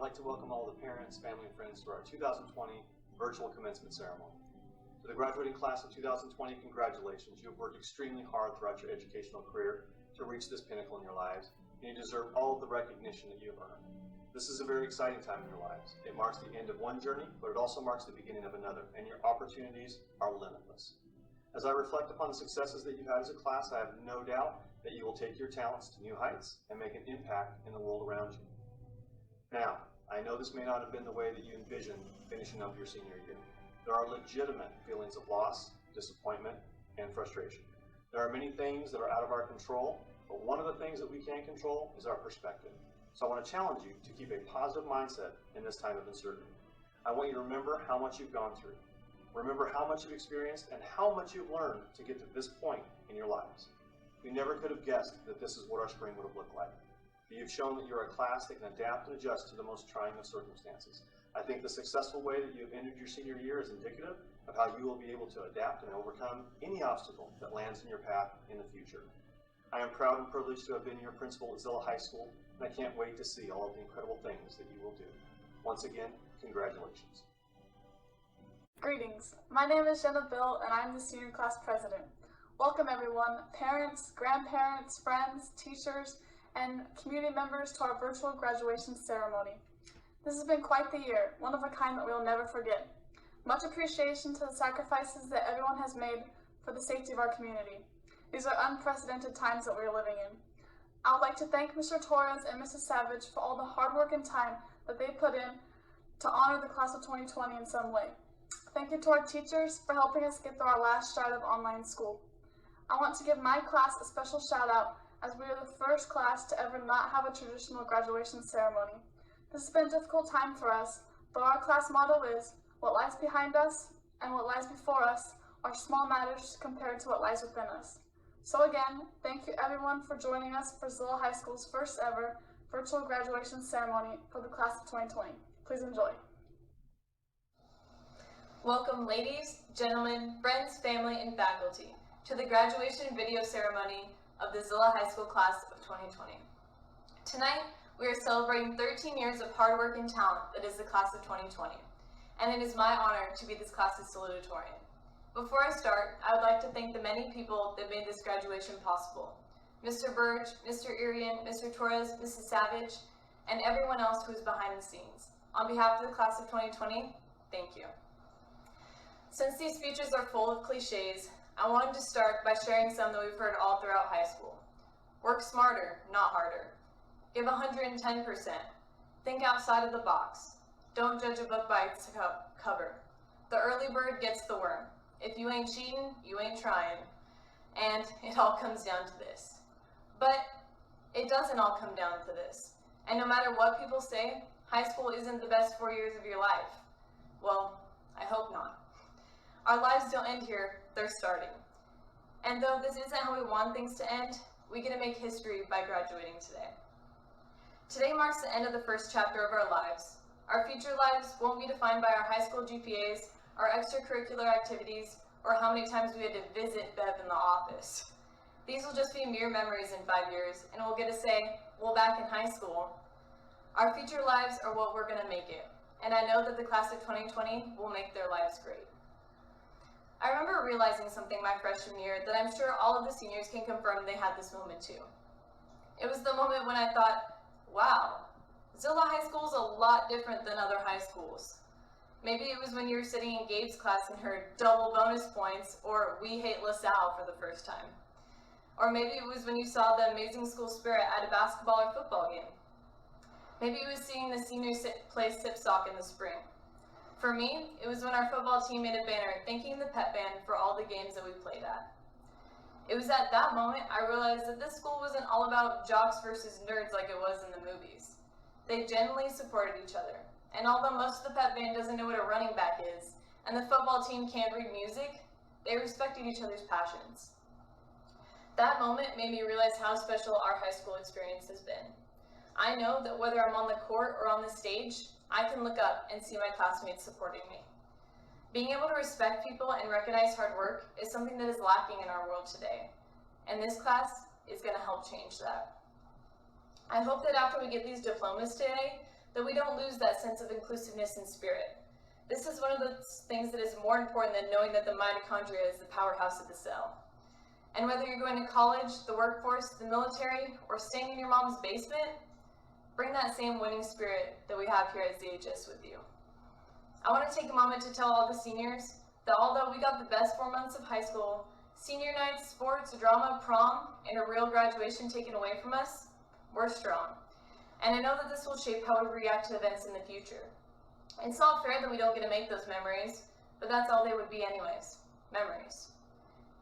like to welcome all the parents, family, and friends to our 2020 virtual commencement ceremony. To the graduating class of 2020, congratulations. You have worked extremely hard throughout your educational career to reach this pinnacle in your lives, and you deserve all of the recognition that you have earned. This is a very exciting time in your lives. It marks the end of one journey, but it also marks the beginning of another, and your opportunities are limitless. As I reflect upon the successes that you've had as a class, I have no doubt that you will take your talents to new heights and make an impact in the world around you. Now, I know this may not have been the way that you envisioned finishing up your senior year. There are legitimate feelings of loss, disappointment, and frustration. There are many things that are out of our control, but one of the things that we can control is our perspective. So I want to challenge you to keep a positive mindset in this time of uncertainty. I want you to remember how much you've gone through. Remember how much you've experienced and how much you've learned to get to this point in your lives. We never could have guessed that this is what our spring would have looked like. You've shown that you're a class that can adapt and adjust to the most trying of circumstances. I think the successful way that you have ended your senior year is indicative of how you will be able to adapt and overcome any obstacle that lands in your path in the future. I am proud and privileged to have been your principal at Zillah High School, and I can't wait to see all of the incredible things that you will do. Once again, congratulations. Greetings. My name is Jenna Bill, and I'm the senior class president. Welcome everyone, parents, grandparents, friends, teachers, and community members to our virtual graduation ceremony. This has been quite the year, one of a kind that we will never forget. Much appreciation to the sacrifices that everyone has made for the safety of our community. These are unprecedented times that we are living in. I would like to thank Mr. Torres and Mrs. Savage for all the hard work and time that they put in to honor the class of 2020 in some way. Thank you to our teachers for helping us get through our last stride of online school. I want to give my class a special shout out as we are the first class to ever not have a traditional graduation ceremony. This has been a difficult time for us, but our class motto is, what lies behind us and what lies before us are small matters compared to what lies within us. So again, thank you everyone for joining us for Zillah High School's first ever virtual graduation ceremony for the class of 2020. Please enjoy. Welcome ladies, gentlemen, friends, family, and faculty to the graduation video ceremony of the Zillah High School class of 2020. Tonight, we are celebrating 13 years of hard work and talent that is the class of 2020, and it is my honor to be this class's salutatorian. Before I start, I would like to thank the many people that made this graduation possible. Mr. Burge, Mr. Irian, Mr. Torres, Mrs. Savage, and everyone else who is behind the scenes. On behalf of the class of 2020, thank you. Since these speeches are full of cliches, I wanted to start by sharing some that we've heard all throughout high school. Work smarter, not harder. Give 110%. Think outside of the box. Don't judge a book by its cover. The early bird gets the worm. If you ain't cheating, you ain't trying. And it all comes down to this. But it doesn't all come down to this. And no matter what people say, high school isn't the best 4 years of your life. Well, I hope not. Our lives don't end here, they're starting. And though this isn't how we want things to end, we get to make history by graduating today. Today marks the end of the first chapter of our lives. Our future lives won't be defined by our high school GPAs, our extracurricular activities, or how many times we had to visit Bev in the office. These will just be mere memories in 5 years, and we'll get to say, well, back in high school. Our future lives are what we're gonna make it, and I know that the class of 2020 will make their lives great. I remember realizing something my freshman year that I'm sure all of the seniors can confirm they had this moment too. It was the moment when I thought, wow, Zillah High School is a lot different than other high schools. Maybe it was when you were sitting in Gabe's class and heard double bonus points or we hate LaSalle for the first time. Or maybe it was when you saw the amazing school spirit at a basketball or football game. Maybe it was seeing the seniors play sip sock in the spring. For me, it was when our football team made a banner thanking the pep band for all the games that we played at. It was at that moment I realized that this school wasn't all about jocks versus nerds like it was in the movies. They genuinely supported each other. And although most of the pep band doesn't know what a running back is, and the football team can't read music, they respected each other's passions. That moment made me realize how special our high school experience has been. I know that whether I'm on the court or on the stage, I can look up and see my classmates supporting me. Being able to respect people and recognize hard work is something that is lacking in our world today, and this class is going to help change that. I hope that after we get these diplomas today, that we don't lose that sense of inclusiveness and spirit. This is one of those things that is more important than knowing that the mitochondria is the powerhouse of the cell. And whether you're going to college, the workforce, the military, or staying in your mom's basement, bring that same winning spirit that we have here at ZHS with you. I want to take a moment to tell all the seniors that although we got the best 4 months of high school, senior nights, sports, drama, prom, and a real graduation taken away from us, we're strong. And I know that this will shape how we react to events in the future. It's not fair that we don't get to make those memories, but that's all they would be anyways, memories.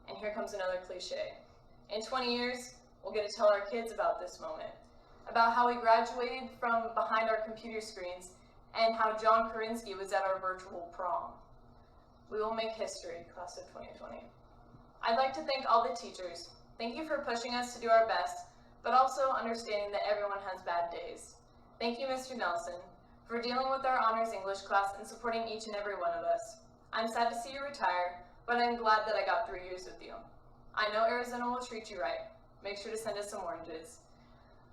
And here comes another cliche. In 20 years, we'll get to tell our kids about this moment, about how we graduated from behind our computer screens and how John Karinsky was at our virtual prom. We will make history, class of 2020. I'd like to thank all the teachers. Thank you for pushing us to do our best, but also understanding that everyone has bad days. Thank you, Mr. Nelson, for dealing with our honors English class and supporting each and every one of us. I'm sad to see you retire, but I'm glad that I got 3 years with you. I know Arizona will treat you right. Make sure to send us some oranges.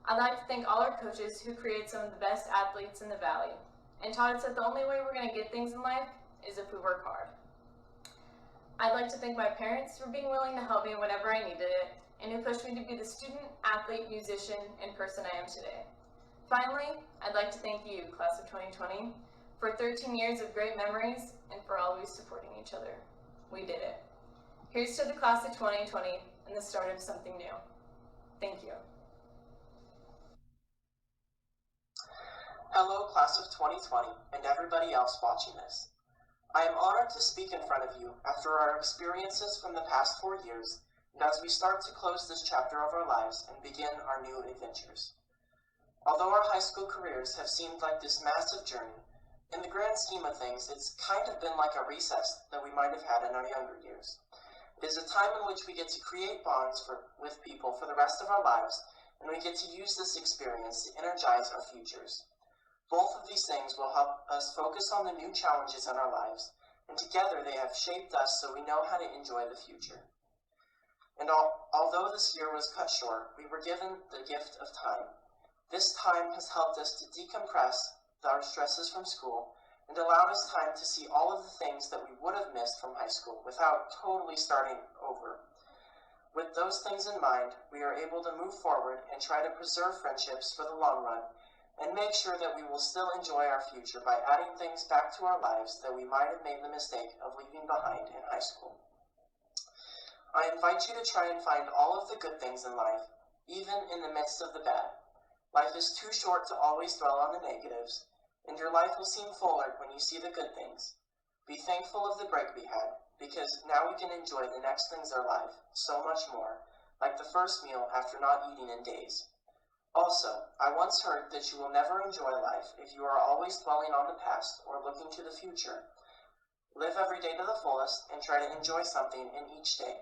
I'd like to thank all our coaches who create some of the best athletes in the Valley and taught us that the only way we're going to get things in life is if we work hard. I'd like to thank my parents for being willing to help me whenever I needed it and who pushed me to be the student, athlete, musician, and person I am today. Finally, I'd like to thank you, class of 2020, for 13 years of great memories and for always supporting each other. We did it. Here's to the class of 2020 and the start of something new. Thank you. Hello, class of 2020, and everybody else watching this. I am honored to speak in front of you after our experiences from the past 4 years, and as we start to close this chapter of our lives and begin our new adventures. Although our high school careers have seemed like this massive journey, in the grand scheme of things, it's kind of been like a recess that we might have had in our younger years. It is a time in which we get to create bonds with people for the rest of our lives, and we get to use this experience to energize our futures. Both of these things will help us focus on the new challenges in our lives, and together they have shaped us so we know how to enjoy the future. And although this year was cut short, we were given the gift of time. This time has helped us to decompress our stresses from school and allowed us time to see all of the things that we would have missed from high school without totally starting over. With those things in mind, we are able to move forward and try to preserve friendships for the long run and make sure that we will still enjoy our future by adding things back to our lives that we might have made the mistake of leaving behind in high school. I invite you to try and find all of the good things in life, even in the midst of the bad. Life is too short to always dwell on the negatives, and your life will seem fuller when you see the good things. Be thankful of the break we had, because now we can enjoy the next things in our life so much more, like the first meal after not eating in days. Also, I once heard that you will never enjoy life if you are always dwelling on the past or looking to the future. Live every day to the fullest and try to enjoy something in each day.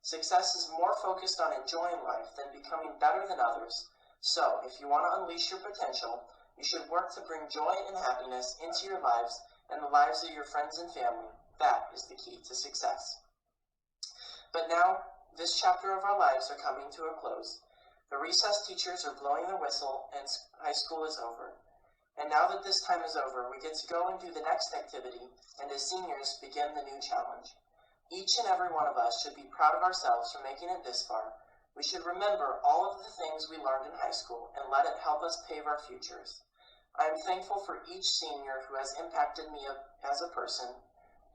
Success is more focused on enjoying life than becoming better than others, so if you want to unleash your potential, you should work to bring joy and happiness into your lives and the lives of your friends and family. That is the key to success. But now, this chapter of our lives are coming to a close. The recess teachers are blowing the whistle and high school is over. And now that this time is over, we get to go and do the next activity, and as seniors, begin the new challenge. Each and every one of us should be proud of ourselves for making it this far. We should remember all of the things we learned in high school and let it help us pave our futures. I am thankful for each senior who has impacted me as a person,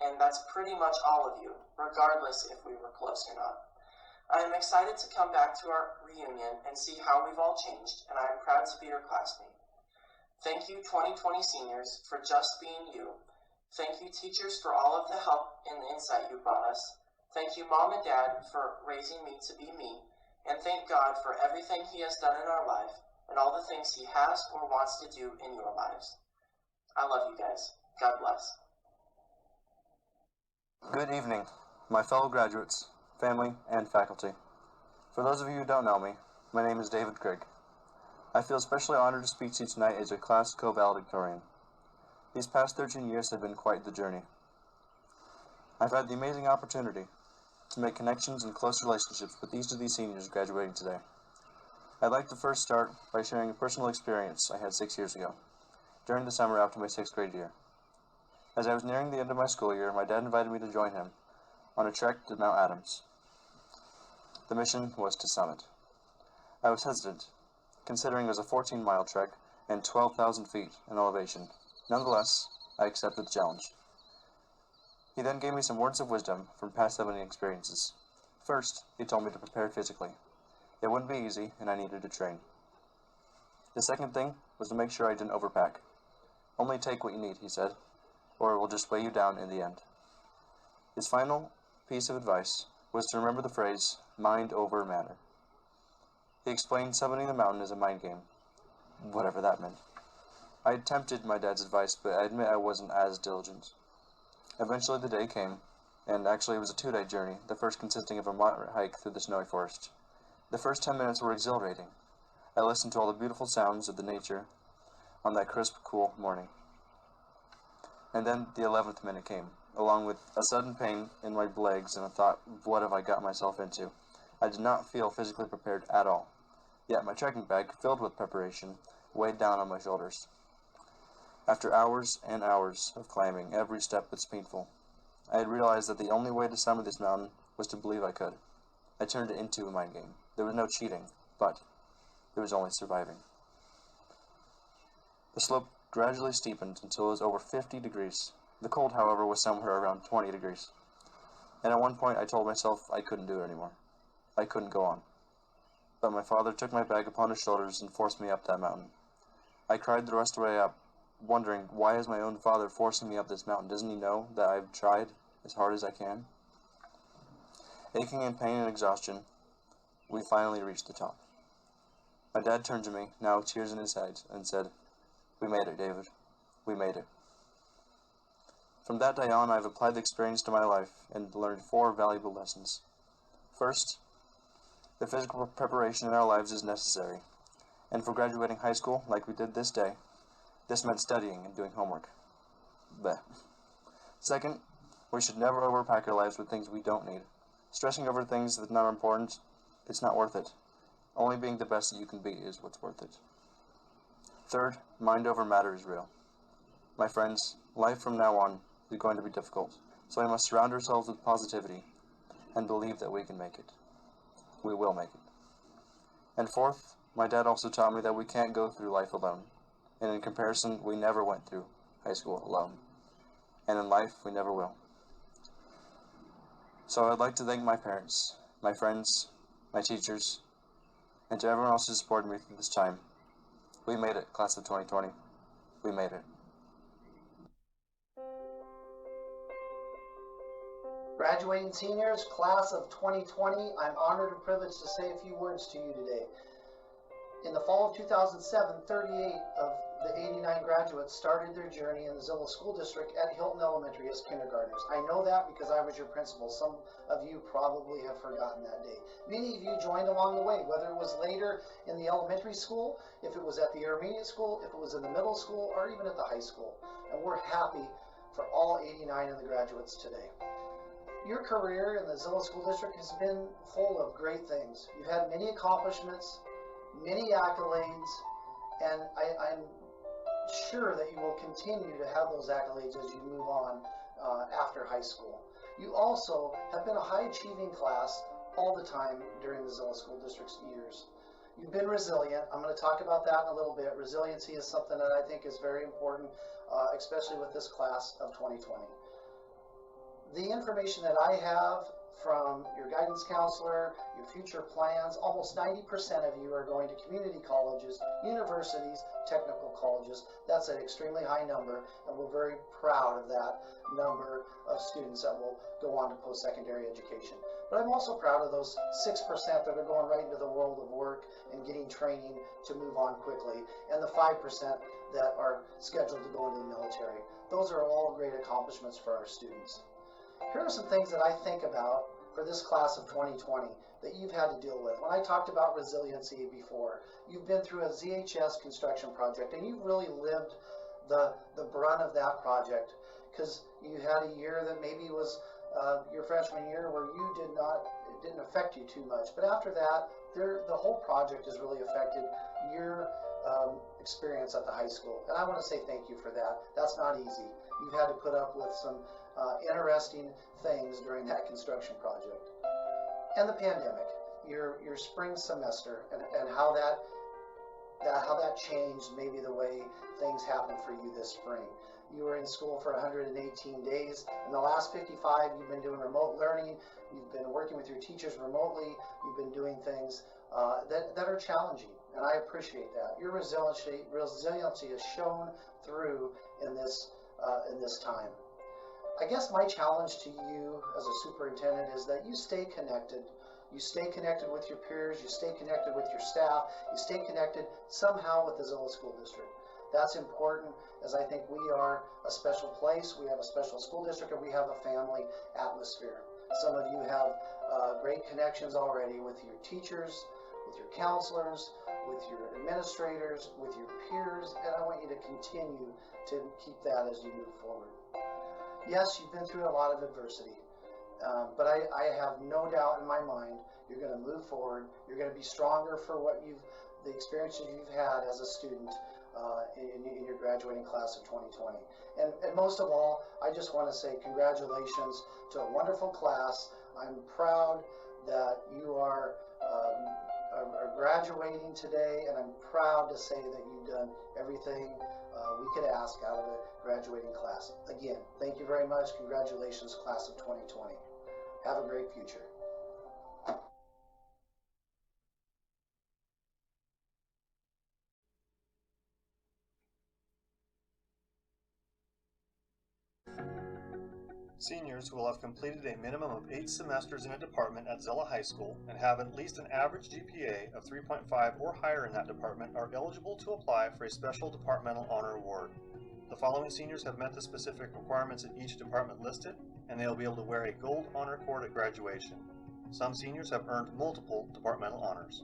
and that's pretty much all of you, regardless if we were close or not. I am excited to come back to our reunion and see how we've all changed, and I am proud to be your classmate. Thank you, 2020 seniors, for just being you. Thank you, teachers, for all of the help and the insight you brought us. Thank you, Mom and Dad, for raising me to be me. And thank God for everything He has done in our life and all the things He has or wants to do in your lives. I love you guys. God bless. Good evening, my fellow graduates, family, and faculty. For those of you who don't know me, my name is David Craig. I feel especially honored to speak to you tonight as your class co-valedictorian. These past 13 years have been quite the journey. I've had the amazing opportunity to make connections and close relationships with each of these seniors graduating today. I'd like to first start by sharing a personal experience I had 6 years ago. during the summer after my 6th grade year. As I was nearing the end of my school year, my dad invited me to join him on a trek to Mount Adams. The mission was to summit. I was hesitant, considering it was a 14-mile trek and 12,000 feet in elevation. Nonetheless, I accepted the challenge. He then gave me some words of wisdom from past summiting experiences. First, he told me to prepare physically. It wouldn't be easy, and I needed to train. The second thing was to make sure I didn't overpack. Only take what you need, he said, or it will just weigh you down in the end. His final piece of advice was to remember the phrase, mind over matter. He explained summiting the mountain is a mind game, whatever that meant. I attempted my dad's advice, but I admit I wasn't as diligent. Eventually the day came, and actually it was a 2-day journey, the first consisting of a moderate hike through the snowy forest. The first 10 minutes were exhilarating. I listened to all the beautiful sounds of the nature on that crisp, cool morning. And then the 11th minute came, along with a sudden pain in my legs and a thought, what have I got myself into? I did not feel physically prepared at all. Yet my trekking bag, filled with preparation, weighed down on my shoulders. After hours and hours of climbing, every step was painful. I had realized that the only way to summit this mountain was to believe I could. I turned it into a mind game. There was no cheating, but there was only surviving. The slope gradually steepened until it was over 50 degrees. The cold, however, was somewhere around 20 degrees. And at one point I told myself I couldn't do it anymore. I couldn't go on. But my father took my bag upon his shoulders and forced me up that mountain. I cried the rest of the way up, wondering, why is my own father forcing me up this mountain? Doesn't he know that I've tried as hard as I can? Aching in pain and exhaustion, we finally reached the top. My dad turned to me, now with tears in his eyes, and said, "We made it, David. We made it." From that day on, I've applied the experience to my life and learned 4 valuable lessons. First, the physical preparation in our lives is necessary, and for graduating high school, like we did this day, this meant studying and doing homework. Bleh. Second, we should never overpack our lives with things we don't need. Stressing over things that are not important, it's not worth it. Only being the best that you can be is what's worth it. Third, mind over matter is real. My friends, life from now on is going to be difficult, so we must surround ourselves with positivity and believe that we can make it. We will make it. And fourth, my dad also taught me that we can't go through life alone. And in comparison, we never went through high school alone. And in life, we never will. So I'd like to thank my parents, my friends, my teachers, and to everyone else who supported me through this time. We made it, class of 2020. We made it. Graduating seniors, class of 2020, I'm honored and privileged to say a few words to you today. In the fall of 2007, 38 of the 89 graduates started their journey in the Zillah School District at Hilton Elementary as kindergartners. I know that because I was your principal. Some of you probably have forgotten that day. Many of you joined along the way, whether it was later in the elementary school, if it was at the intermediate school, if it was in the middle school, or even at the high school. And we're happy for all 89 of the graduates today. Your career in the Zillah School District has been full of great things. You've had many accomplishments, many accolades, and I'm sure that you will continue to have those accolades as you move on after high school. You also have been a high-achieving class all the time during the Zillah School District's years. You've been resilient. I'm going to talk about that in a little bit. Resiliency is something that I think is very important, especially with this class of 2020. The information that I have from your guidance counselor, your future plans, almost 90% of you are going to community colleges, universities, technical colleges. That's an extremely high number, and we're very proud of that number of students that will go on to post-secondary education. But I'm also proud of those 6% that are going right into the world of work and getting training to move on quickly, and the 5% that are scheduled to go into the military. Those are all great accomplishments for our students. Here are some things that I think about for this class of 2020 that you've had to deal with. When I talked about resiliency before, you've been through a ZHS construction project, and you've really lived the brunt of that project, because you had a year that maybe was your freshman year where it didn't affect you too much. But after that, the whole project has really affected your experience at the high school. And I want to say thank you for that. That's not easy. You've had to put up with some interesting things during that construction project. And the pandemic, your spring semester, and how that changed maybe the way things happened for you this spring. You were in school for 118 days. In the last 55, you've been doing remote learning. You've been working with your teachers remotely. You've been doing things that are challenging, and I appreciate that. Your resiliency is shown through in this time. I guess my challenge to you as a superintendent is that you stay connected. You stay connected with your peers. You stay connected with your staff. You stay connected somehow with the Zillah School District. That's important, as I think we are a special place. We have a special school district, and we have a family atmosphere. Some of you have great connections already with your teachers, with your counselors, with your administrators, with your peers, and I want you to continue to keep that as you move forward. Yes, you've been through a lot of adversity, but I have no doubt in my mind you're going to move forward. You're going to be stronger for the experiences you've had as a student in your graduating class of 2020. And most of all, I just want to say congratulations to a wonderful class. I'm proud that you are graduating today, and I'm proud to say that you've done everything we could ask out of a graduating class. Again, thank you very much. Congratulations, class of 2020. Have a great future. Seniors who will have completed a minimum of 8 semesters in a department at Zillah High School and have at least an average GPA of 3.5 or higher in that department are eligible to apply for a special departmental honor award. The following seniors have met the specific requirements in each department listed, and they will be able to wear a gold honor cord at graduation. Some seniors have earned multiple departmental honors.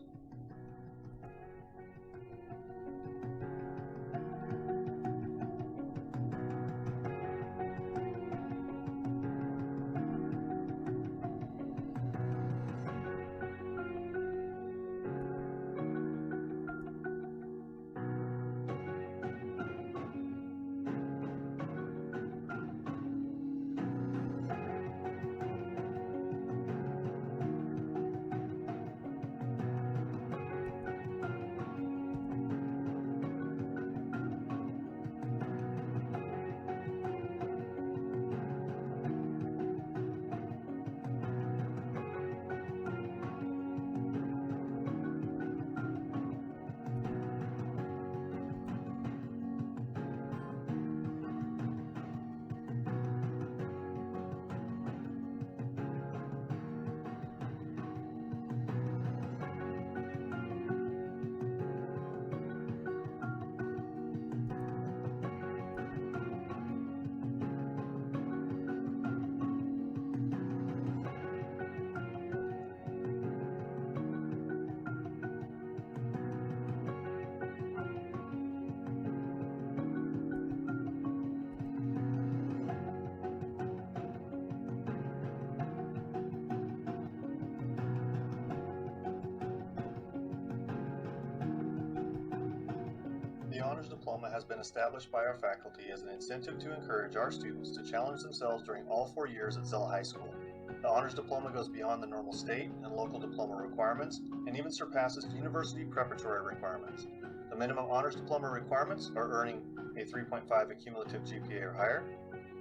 The Honors Diploma has been established by our faculty as an incentive to encourage our students to challenge themselves during all 4 years at Zillah High School. The Honors Diploma goes beyond the normal state and local diploma requirements and even surpasses university preparatory requirements. The minimum Honors Diploma requirements are earning a 3.5 accumulative GPA or higher,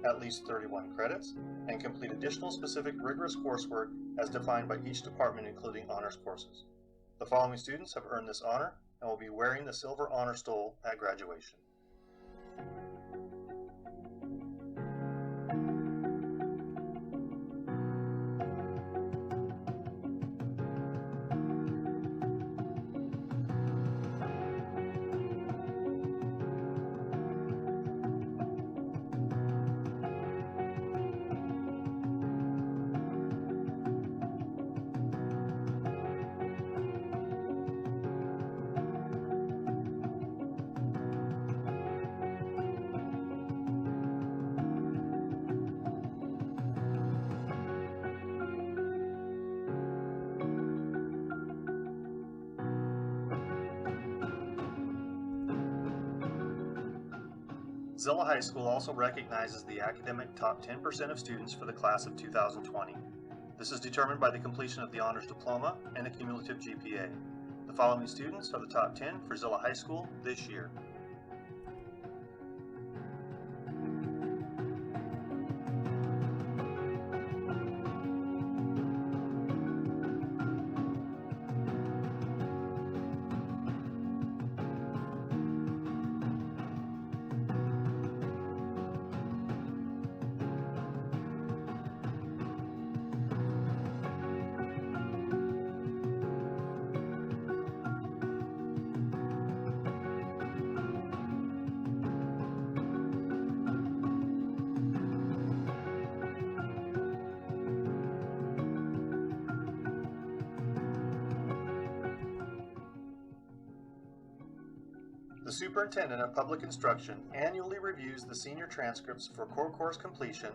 at least 31 credits, and complete additional specific rigorous coursework as defined by each department, including honors courses. The following students have earned this honor and will be wearing the silver honor stole at graduation. Zillah High School also recognizes the academic top 10% of students for the class of 2020. This is determined by the completion of the honors diploma and a cumulative GPA. The following students are the top 10 for Zillah High School this year. The Superintendent of Public Instruction annually reviews the senior transcripts for core course completion,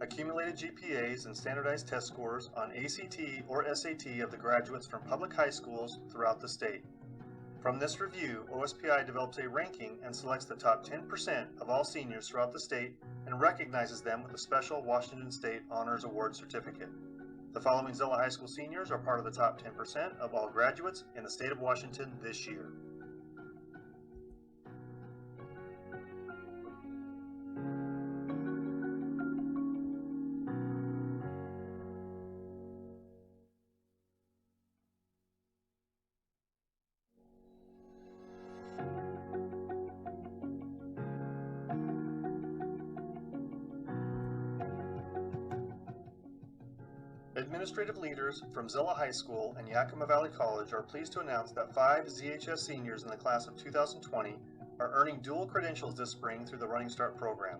accumulated GPAs, and standardized test scores on ACT or SAT of the graduates from public high schools throughout the state. From this review, OSPI develops a ranking and selects the top 10% of all seniors throughout the state and recognizes them with a special Washington State Honors Award certificate. The following Zillah High School seniors are part of the top 10% of all graduates in the state of Washington this year. Administrative leaders from Zillah High School and Yakima Valley College are pleased to announce that 5 ZHS seniors in the class of 2020 are earning dual credentials this spring through the Running Start program.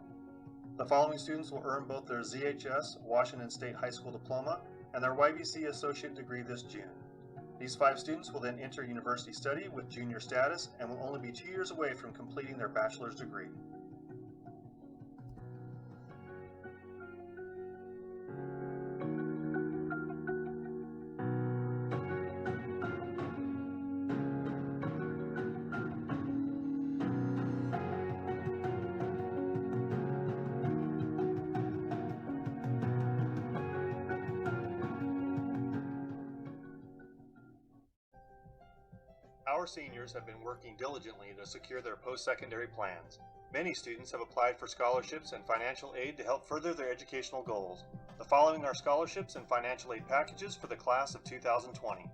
The following students will earn both their ZHS Washington State High School Diploma and their YVC Associate degree this June. These 5 students will then enter university study with junior status and will only be 2 years away from completing their bachelor's degree. Our seniors have been working diligently to secure their post-secondary plans. Many students have applied for scholarships and financial aid to help further their educational goals. The following are scholarships and financial aid packages for the class of 2020.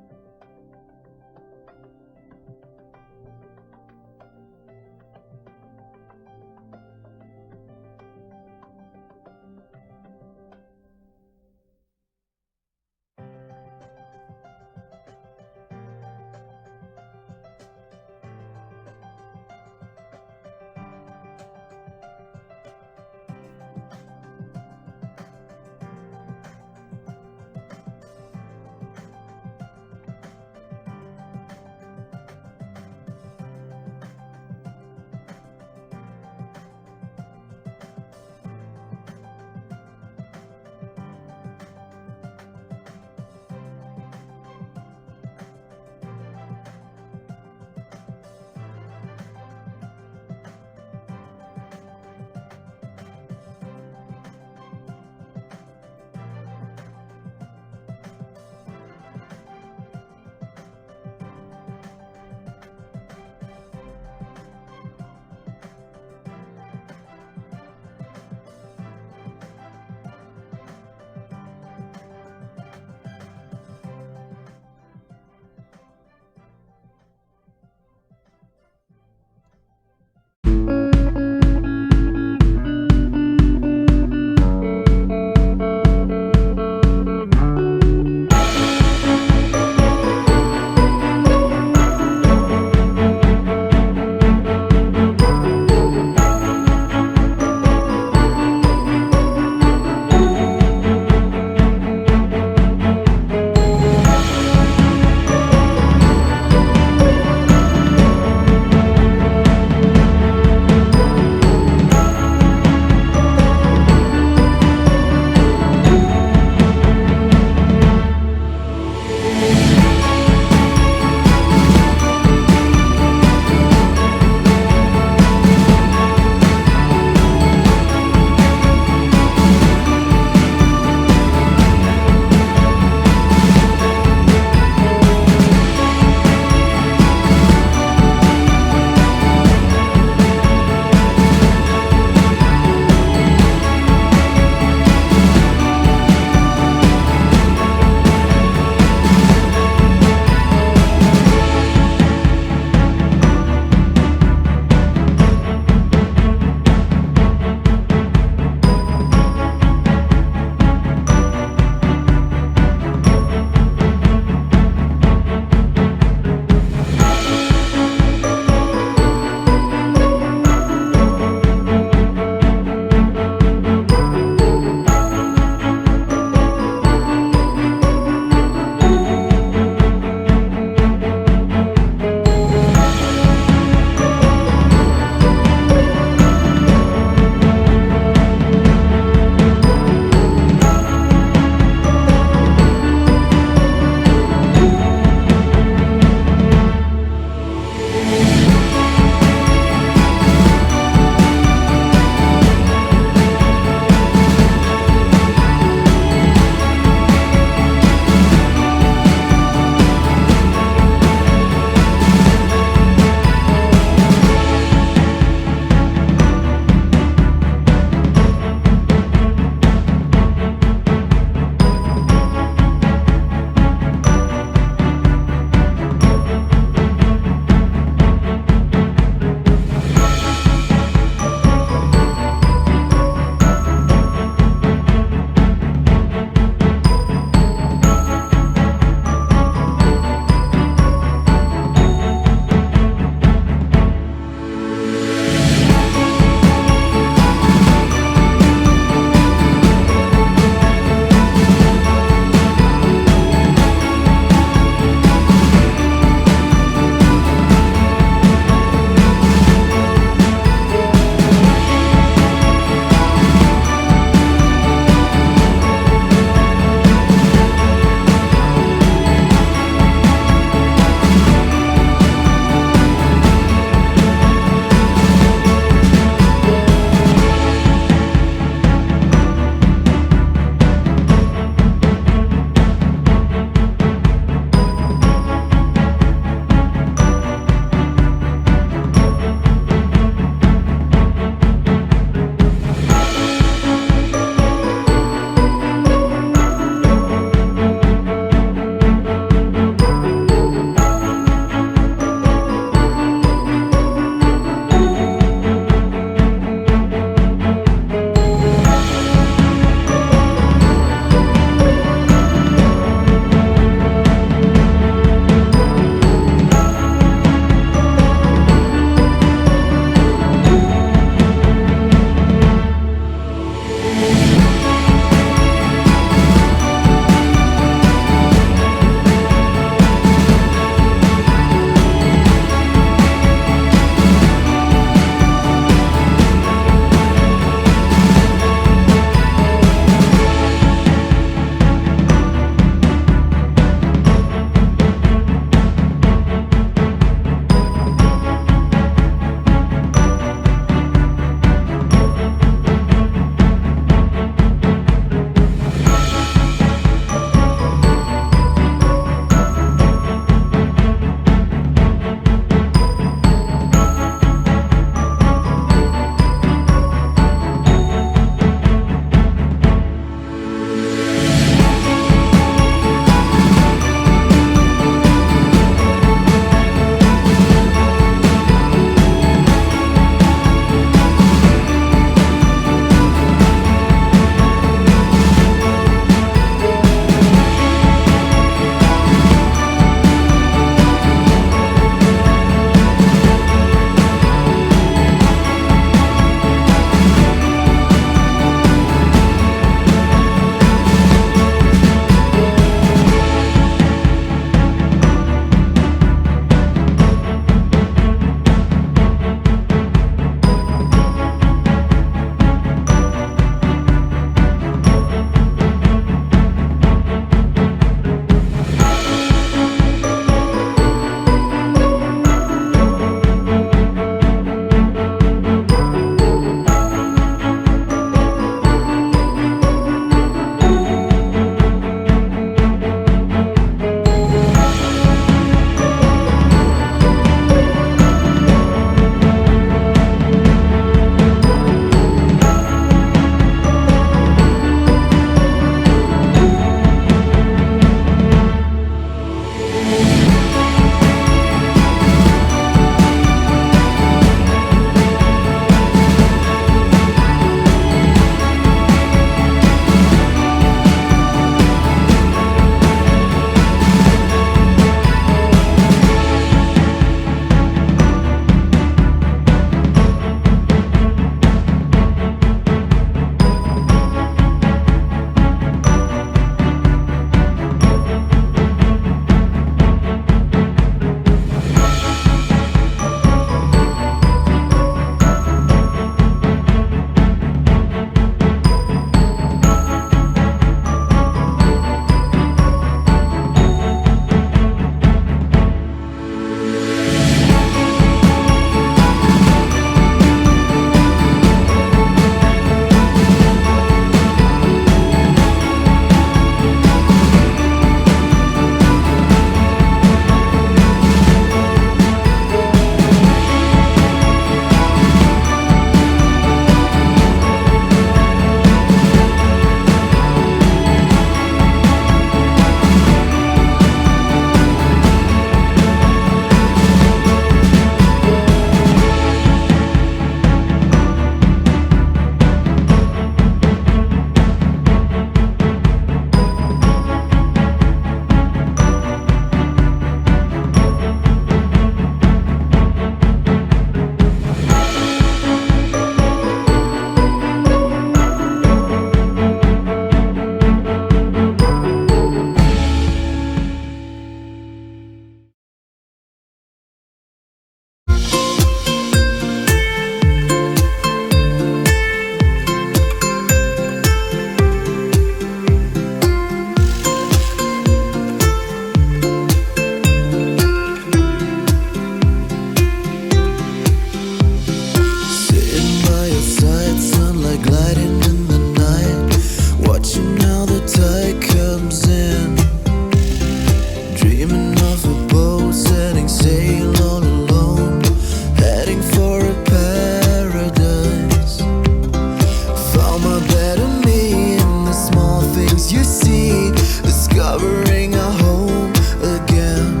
see, discovering a home again.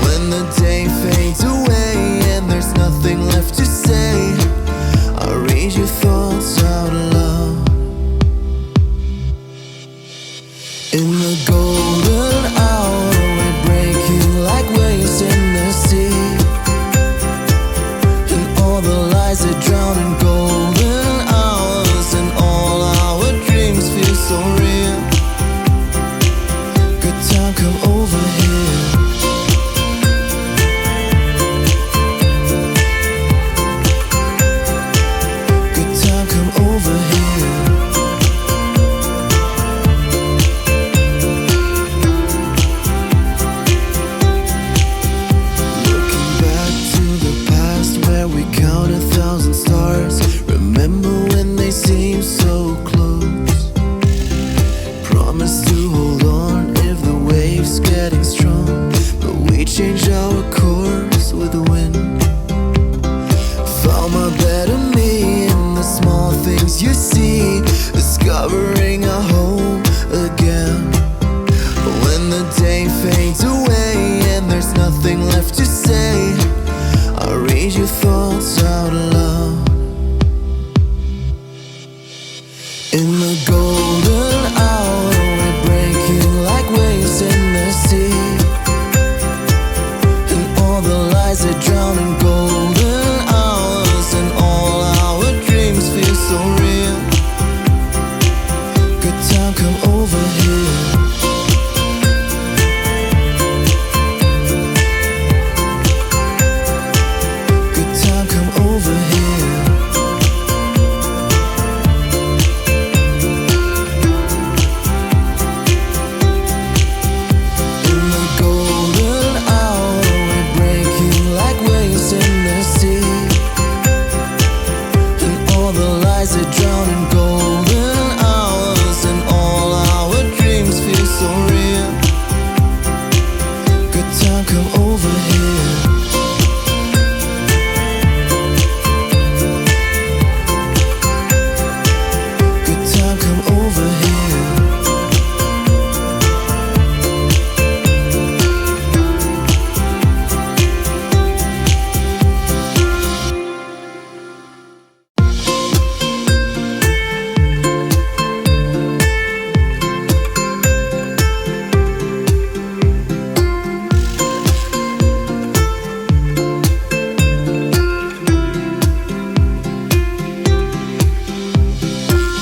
When the day fades away and there's nothing left to say, I read your thoughts out loud. In the golden hour, we're breaking like waves in the sea, and all the lies that drown in golden hours, and all our dreams feel so real. Good time, come over here. Good time, come over here. Looking back to the past where we count 1,000 stars. Remember when they seemed so close. Promise to hold on if the waves getting strong, but we change our course with the wind. Found my better me in the small things you see, discovering a home again. When the day fades away and there's nothing left to say, I read your thoughts out loud. In the golden hour, we're breaking like waves in the sea, and all the lies that drown in golden hours, and all our dreams feel so real. Good time, come over here. Good time, come over here. In the golden hour, we're breaking like waves in the sea, and all the lies that drown in golden hours, and all our dreams feel so real. Good time, come over here. Good time, come over here.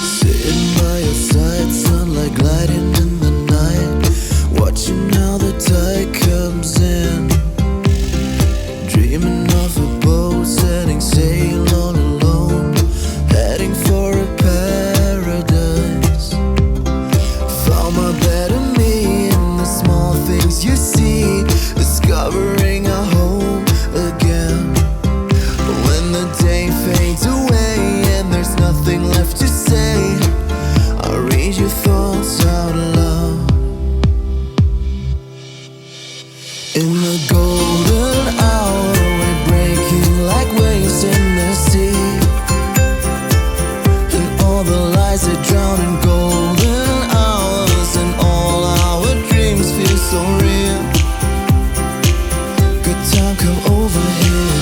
Sitting by your side, sunlight gliding in the night, watching how the tide comes in. Dreaming of a boat setting sail all alone, heading for a paradise. Found my better me in the small things you see, discovering a home again. When the day fades away and there's nothing left to say, I read your thoughts out loud. In the golden hour, we're breaking like waves in the sea, and all the lies that drown in golden hours, and all our dreams feel so real. Good time, come over here.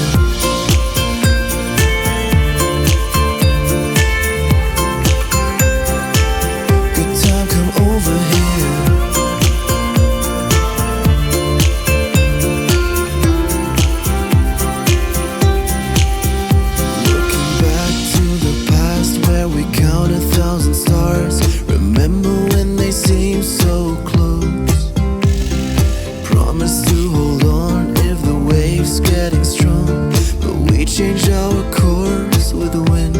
Good time, come over here. Looking back to the past where we count 1,000 stars. Remember when they seemed so close. Promise to hold on if the waves getting strong, but we change our course with the wind.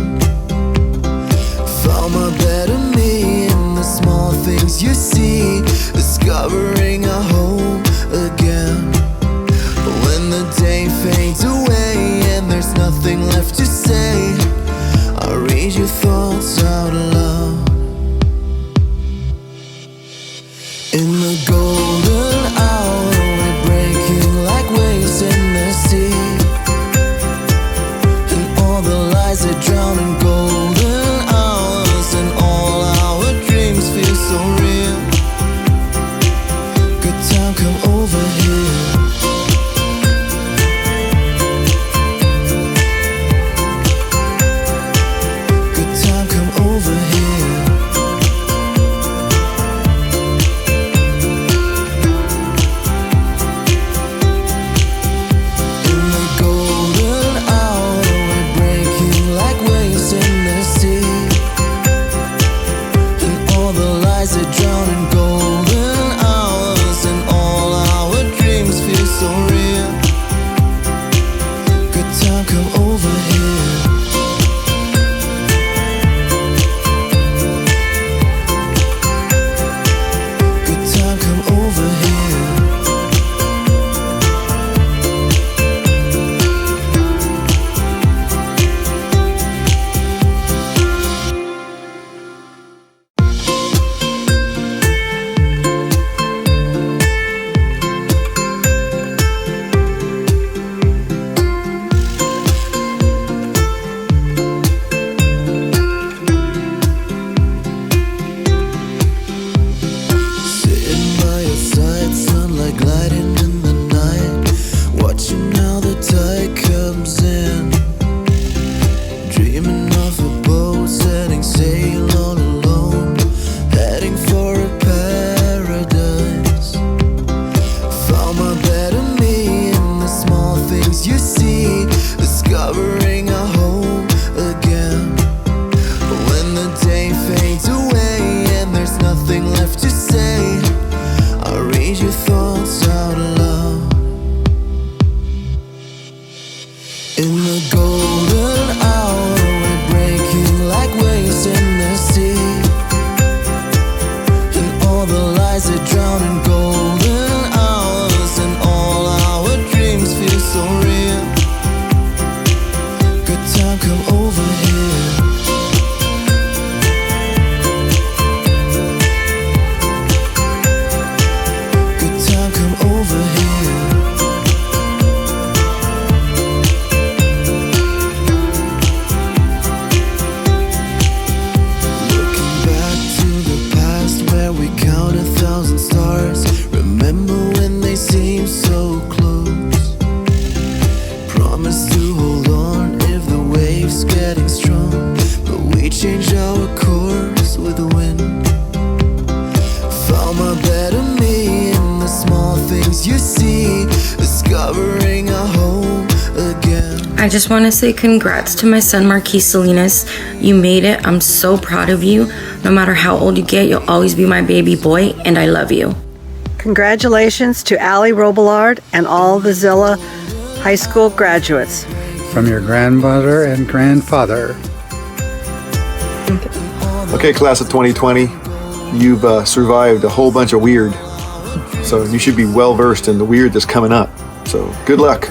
Found my better me in the small things you see, discovering a home again. When the day fades away and there's nothing left to say, I read your thoughts out loud. In the golden hour, we're breaking like waves in the sea, and all the lies that drown in golden hours, and all our dreams feel so real. to say. I'll read your thoughts out loud. In the golden hour, we're breaking like waves in the sea, and all the lies that drown in golden hours, and all our dreams feel so real. Good time, come over here. Good time, come over here. Looking back to the past where we count 1,000 stars. Remember when they seemed so close. Promise to hold on if the waves getting strong, but we changed our course with the wind. Found my better me in the small things you see, discovering a home again. I just want to say congrats to my son Marquise Salinas. You made it. I'm so proud of you. No matter how old you get, you'll always be my baby boy, and I love you. Congratulations to Allie Robillard and all the Zillah High School graduates. From your grandmother and grandfather. Okay, class of 2020, you've survived a whole bunch of weird, so you should be well versed in the weird that's coming up. So good luck.